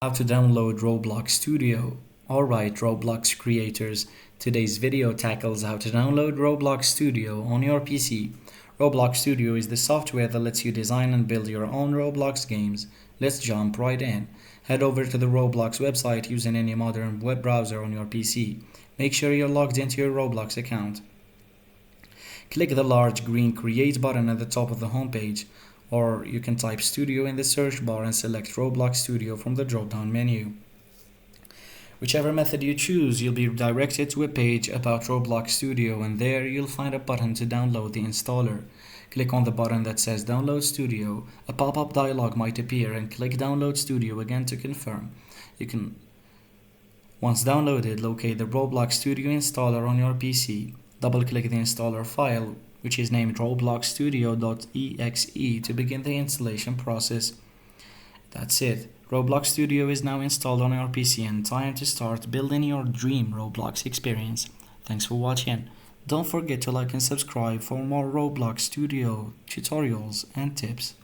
How to download Roblox Studio. Alright, Roblox creators, today's video tackles how to download Roblox Studio on your PC. Roblox Studio is the software that lets you design and build your own Roblox games. Let's jump right in. Head over to the Roblox website using any modern web browser on your PC. Make sure you're logged into your Roblox account. Click the large green Create button at the top of the homepage, or you can type Studio in the search bar and select Roblox Studio from the drop-down menu. Whichever method you choose, you'll be directed to a page about Roblox Studio, and there you'll find a button to download the installer. Click on the button that says Download Studio. A pop-up dialog might appear, and click Download Studio again to confirm. Once downloaded, locate the Roblox Studio installer on your PC. Double-click the installer file, which is named robloxstudio.exe, to begin the installation process. That's it. Roblox Studio is now installed on your PC and time to start building your dream Roblox experience. Thanks for watching. Don't forget to like and subscribe for more Roblox Studio tutorials and tips.